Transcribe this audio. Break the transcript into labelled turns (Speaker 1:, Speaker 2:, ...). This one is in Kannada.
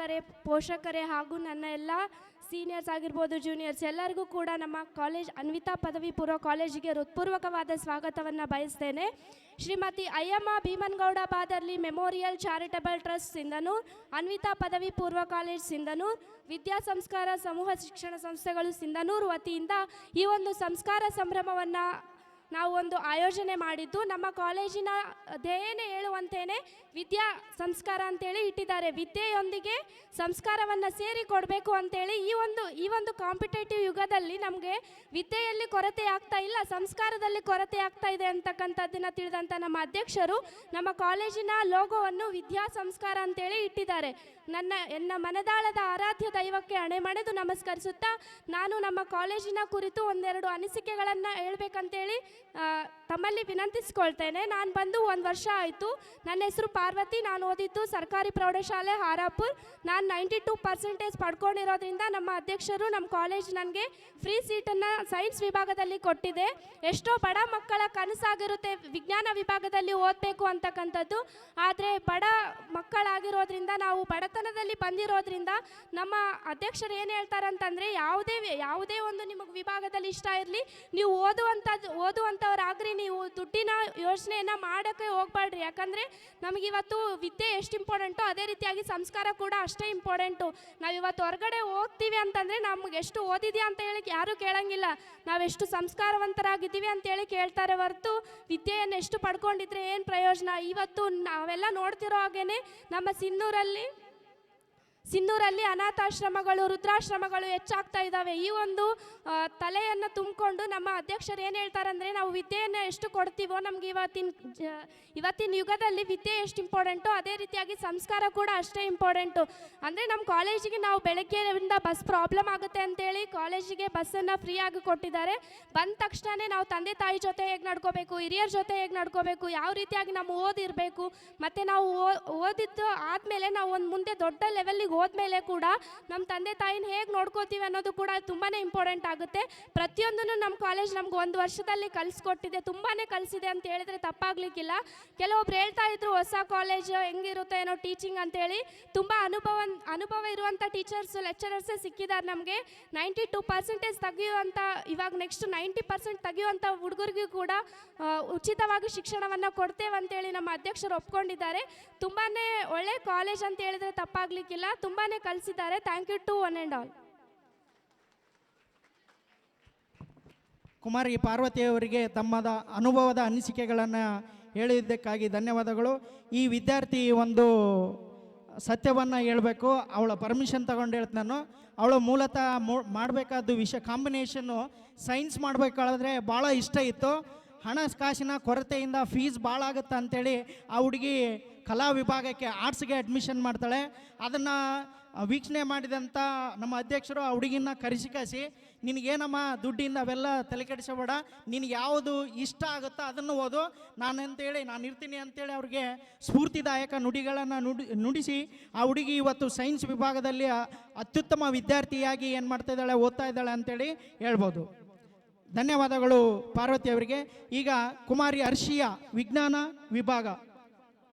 Speaker 1: ಪ್ರಾಂಶುಪಾಲರೇ, ಪೋಷಕರೇ ಹಾಗೂ ನನ್ನ ಎಲ್ಲ ಸೀನಿಯರ್ಸ್ ಆಗಿರ್ಬೋದು, ಜೂನಿಯರ್ಸ್ ಎಲ್ಲರಿಗೂ ಕೂಡ ನಮ್ಮ ಕಾಲೇಜ್ ಅನ್ವಿತಾ ಪದವಿ ಪೂರ್ವ ಕಾಲೇಜಿಗೆ ಹೃತ್ಪೂರ್ವಕವಾದ ಸ್ವಾಗತವನ್ನು ಬಯಸ್ತೇನೆ. Shrimati Ayyamma Bhimanagouda Badarli memorial charitable trust Sindhanur, Anvita ಪದವಿ ಪೂರ್ವ ಕಾಲೇಜ್ ಸಿಂಧನೂರು, ವಿದ್ಯಾ ಸಂಸ್ಕಾರ ಸಮೂಹ ಶಿಕ್ಷಣ ಸಂಸ್ಥೆಗಳು ಸಿಂಧನೂರು ವತಿಯಿಂದ ಈ ಒಂದು ಸಂಸ್ಕಾರ ಸಂಭ್ರಮವನ್ನು ನಾವು ಒಂದು ಆಯೋಜನೆ ಮಾಡಿದ್ದು. ನಮ್ಮ ಕಾಲೇಜಿನ ಧ್ಯೇಯನೇ ಹೇಳುವಂತೇನೆ ವಿದ್ಯಾ ಸಂಸ್ಕಾರ ಅಂತೇಳಿ ಇಟ್ಟಿದ್ದಾರೆ. ವಿದ್ಯೆಯೊಂದಿಗೆ ಸಂಸ್ಕಾರವನ್ನು ಸೇರಿ ಕೊಡಬೇಕು ಅಂತೇಳಿ ಈ ಒಂದು ಕಾಂಪಿಟೇಟಿವ್ ಯುಗದಲ್ಲಿ ನಮಗೆ ವಿದ್ಯೆಯಲ್ಲಿ ಕೊರತೆ ಆಗ್ತಾ ಇಲ್ಲ, ಸಂಸ್ಕಾರದಲ್ಲಿ ಕೊರತೆ ಆಗ್ತಾ ಇದೆ ಅಂತಕ್ಕಂಥದ್ದನ್ನು ತಿಳಿದಂಥ ನಮ್ಮ ಅಧ್ಯಕ್ಷರು ನಮ್ಮ ಕಾಲೇಜಿನ ಲೋಗೋವನ್ನು ವಿದ್ಯಾ ಸಂಸ್ಕಾರ ಅಂತೇಳಿ ಇಟ್ಟಿದ್ದಾರೆ. ನನ್ನ ಮನದಾಳದ ಆರಾಧ್ಯ ದೈವಕ್ಕೆ ಹಣೆ ಮಣೆದು ನಮಸ್ಕರಿಸುತ್ತಾ ನಾನು ನಮ್ಮ ಕಾಲೇಜಿನ ಕುರಿತು ಒಂದೆರಡು ಅನಿಸಿಕೆಗಳನ್ನು ಹೇಳ್ಬೇಕಂತೇಳಿ ತಮ್ಮಲ್ಲಿ ವಿನಂತಿಸ್ಕೊಳ್ತೇನೆ. ನಾನು ಬಂದು 1 ವರ್ಷ ಆಯಿತು. ನನ್ನ ಹೆಸರು ಪಾರ್ವತಿ. ನಾನು ಓದಿದ್ದು ಸರ್ಕಾರಿ ಪ್ರೌಢಶಾಲೆ ಹಾರಾಪುರ್. ನಾನು 92% ಪಡ್ಕೊಂಡಿರೋದ್ರಿಂದ ನಮ್ಮ ಅಧ್ಯಕ್ಷರು ನಮ್ಮ ಕಾಲೇಜ್ ನನಗೆ ಫ್ರೀ ಸೀಟನ್ನು ಸೈನ್ಸ್ ವಿಭಾಗದಲ್ಲಿ ಕೊಟ್ಟಿದೆ. ಎಷ್ಟೋ ಬಡ ಮಕ್ಕಳ ಕನಸಾಗಿರುತ್ತೆ ವಿಜ್ಞಾನ ವಿಭಾಗದಲ್ಲಿ ಓದಬೇಕು ಅಂತಕ್ಕಂಥದ್ದು. ಆದರೆ ಬಡ ಮಕ್ಕಳಾಗಿರೋದ್ರಿಂದ, ನಾವು ಬಡತನದಲ್ಲಿ ಬಂದಿರೋದ್ರಿಂದ ನಮ್ಮ ಅಧ್ಯಕ್ಷರು ಏನು ಹೇಳ್ತಾರೆ ಅಂತಂದರೆ, ಯಾವುದೇ ಒಂದು ನಿಮಗೆ ವಿಭಾಗದಲ್ಲಿ ಇಷ್ಟ ಇರಲಿ, ನೀವು ಓದುವಂಥವ್ರಾಗ್ರಿ, ನೀವು ದುಡ್ಡಿನ ಯೋಚನೆಯನ್ನು ಮಾಡೋಕ್ಕೆ ಹೋಗ್ಬೇಡ್ರಿ. ಯಾಕಂದರೆ ನಮಗಿವತ್ತು ವಿದ್ಯೆ ಎಷ್ಟು ಇಂಪಾರ್ಟೆಂಟು ಅದೇ ರೀತಿಯಾಗಿ ಸಂಸ್ಕಾರ ಕೂಡ ಅಷ್ಟೇ ಇಂಪಾರ್ಟೆಂಟು. ನಾವಿವತ್ತು ಹೊರಗಡೆ ಹೋಗ್ತೀವಿ ಅಂತಂದರೆ ನಮ್ಗೆ ಎಷ್ಟು ಓದಿದೆಯಾ ಅಂತ ಹೇಳಿ ಯಾರೂ ಕೇಳಂಗಿಲ್ಲ, ನಾವೆಷ್ಟು ಸಂಸ್ಕಾರವಂತರಾಗಿದ್ದೀವಿ ಅಂತೇಳಿ ಕೇಳ್ತಾರೆ ಹೊರತು ವಿದ್ಯೆಯನ್ನು ಎಷ್ಟು ಪಡ್ಕೊಂಡಿದ್ರೆ ಏನು ಪ್ರಯೋಜನ. ಇವತ್ತು ನಾವೆಲ್ಲ ನೋಡ್ತಿರೋ ಹಾಗೇ ನಮ್ಮ ಸಿಂಧೂರಲ್ಲಿ ಅನಾಥಾಶ್ರಮಗಳು, ವೃದ್ಧಾಶ್ರಮಗಳು ಹೆಚ್ಚಾಗ್ತಾ ಇದ್ದಾವೆ. ಈ ಒಂದು ತಲೆಯನ್ನು ತುಂಬಿಕೊಂಡು ನಮ್ಮ ಅಧ್ಯಕ್ಷರು ಏನು ಹೇಳ್ತಾರೆ ಅಂದರೆ, ನಾವು ವಿದ್ಯೆಯನ್ನು ಎಷ್ಟು ಕೊಡ್ತೀವೋ ನಮಗೆ ಇವತ್ತಿನ ಯುಗದಲ್ಲಿ ವಿದ್ಯೆ ಎಷ್ಟು ಇಂಪಾರ್ಟೆಂಟು ಅದೇ ರೀತಿಯಾಗಿ ಸಂಸ್ಕಾರ ಕೂಡ ಅಷ್ಟೇ ಇಂಪಾರ್ಟೆಂಟು. ಅಂದರೆ ನಮ್ಮ ಕಾಲೇಜಿಗೆ ನಾವು ಬೆಳಗ್ಗೆಯಿಂದ ಬಸ್ ಪ್ರಾಬ್ಲಮ್ ಆಗುತ್ತೆ ಅಂತೇಳಿ ಕಾಲೇಜಿಗೆ ಬಸ್ಸನ್ನು ಫ್ರೀಯಾಗಿ ಕೊಟ್ಟಿದ್ದಾರೆ. ಬಂದ ತಕ್ಷಣ ನಾವು ತಂದೆ ತಾಯಿ ಜೊತೆ ಹೇಗೆ ನಡ್ಕೋಬೇಕು, ಹಿರಿಯರ ಜೊತೆ ಹೇಗೆ ನಡ್ಕೋಬೇಕು, ಯಾವ ರೀತಿಯಾಗಿ ನಮ್ಮ ಓದಿರಬೇಕು, ಮತ್ತು ನಾವು ಓದಿದ್ದು ಆದಮೇಲೆ ನಾವು ಒಂದು ಮುಂದೆ ದೊಡ್ಡ ಲೆವೆಲ್ಲಿಗೆ ಹೋದ್ಮೇಲೆ ಕೂಡ ನಮ್ಮ ತಂದೆ ತಾಯಿನ ಹೇಗೆ ನೋಡ್ಕೋತೀವಿ ಅನ್ನೋದು ಕೂಡ ತುಂಬಾ ಇಂಪಾರ್ಟೆಂಟ್ ಆಗುತ್ತೆ. ಪ್ರತಿಯೊಂದನ್ನು ನಮ್ಮ ಕಾಲೇಜ್ ನಮ್ಗೆ 1 ವರ್ಷದಲ್ಲಿ ಕಲಿಸ್ಕೊಟ್ಟಿದೆ, ತುಂಬಾ ಕಲಿಸಿದೆ ಅಂತ ಹೇಳಿದ್ರೆ ತಪ್ಪಾಗಲಿಕ್ಕಿಲ್ಲ. ಕೆಲವೊಬ್ರು ಹೇಳ್ತಾ ಇದ್ರು ಹೊಸ ಕಾಲೇಜ್ ಹೆಂಗಿರುತ್ತೆ ಏನೋ ಟೀಚಿಂಗ್ ಅಂತೇಳಿ. ತುಂಬ ಅನುಭವ ಇರುವಂಥ ಟೀಚರ್ಸ್, ಲೆಕ್ಚರರ್ಸೇ ಸಿಕ್ಕಿದ್ದಾರೆ ನಮಗೆ. 92% ತೆಗೆಯುವಂಥ, ಇವಾಗ ನೆಕ್ಸ್ಟ್ 90% ತೆಗೆಯುವಂಥ ಹುಡುಗರಿಗೂ ಕೂಡ ಉಚಿತವಾಗಿ ಶಿಕ್ಷಣವನ್ನು ಕೊಡ್ತೇವೆ ಅಂತೇಳಿ ನಮ್ಮ ಅಧ್ಯಕ್ಷರು ಒಪ್ಕೊಂಡಿದ್ದಾರೆ. ತುಂಬಾ ಒಳ್ಳೆ ಕಾಲೇಜ್ ಅಂತ ಹೇಳಿದ್ರೆ ತಪ್ಪಾಗಲಿಕ್ಕಿಲ್ಲ, ತುಂಬಾ ಕಲಿಸಿದ್ದಾರೆ. Thank you to one and all.
Speaker 2: Kumari ಪಾರ್ವತಿಯವರಿಗೆ ತಮ್ಮದ ಅನುಭವದ ಅನಿಸಿಕೆಗಳನ್ನು ಹೇಳಿದ್ದಕ್ಕಾಗಿ ಧನ್ಯವಾದಗಳು. ಈ ವಿದ್ಯಾರ್ಥಿ ಒಂದು ಸತ್ಯವನ್ನು ಹೇಳಬೇಕು, ಅವಳ ಪರ್ಮಿಷನ್ ತಗೊಂಡು ಹೇಳ್ತೀನಿ ನಾನು. ಅವಳು ಮೂಲತಃ ಮಾಡಬೇಕಾದ್ದು ವಿಷಯ ಕಾಂಬಿನೇಷನ್ನು ಸೈನ್ಸ್ ಮಾಡಬೇಕಾದ್ರೆ ಭಾಳ ಇಷ್ಟ ಇತ್ತು. ಹಣಕಾಸಿನ ಕೊರತೆಯಿಂದ ಫೀಸ್ ಭಾಳ ಆಗುತ್ತೆ ಅಂಥೇಳಿ ಆ ಹುಡುಗಿ ಕಲಾ ವಿಭಾಗಕ್ಕೆ ಆರ್ಟ್ಸ್ಗೆ ಅಡ್ಮಿಷನ್ ಮಾಡ್ತಾಳೆ. ಅದನ್ನು ವೀಕ್ಷಣೆ ಮಾಡಿದಂಥ ನಮ್ಮ ಅಧ್ಯಕ್ಷರು ಆ ಹುಡುಗಿನ ಕರೆಸಿ ನಿನಗೇನಮ್ಮ ದುಡ್ಡಿಂದ ಅವೆಲ್ಲ ತಲೆ ಕೆಡಿಸಬೇಡ, ನಿನಗೆ ಯಾವುದು ಇಷ್ಟ ಆಗುತ್ತೋ ಅದನ್ನು ಓದು, ನಾನು ಇರ್ತೀನಿ ಅಂತೇಳಿ ಅವ್ರಿಗೆ ಸ್ಫೂರ್ತಿದಾಯಕ ನುಡಿಗಳನ್ನು ನುಡಿಸಿ ಆ ಹುಡುಗಿ ಇವತ್ತು ಸೈನ್ಸ್ ವಿಭಾಗದಲ್ಲಿ ಅತ್ಯುತ್ತಮ ವಿದ್ಯಾರ್ಥಿಯಾಗಿ ಏನು ಮಾಡ್ತಾ ಇದ್ದಾಳೆ, ಓದ್ತಾ ಇದ್ದಾಳೆ ಅಂತೇಳಿ ಹೇಳ್ಬೋದು. ಧನ್ಯವಾದಗಳು ಪಾರ್ವತಿ ಅವರಿಗೆ. ಈಗ ಕುಮಾರಿ ಹರ್ಷಿಯಾ ವಿಜ್ಞಾನ ವಿಭಾಗ.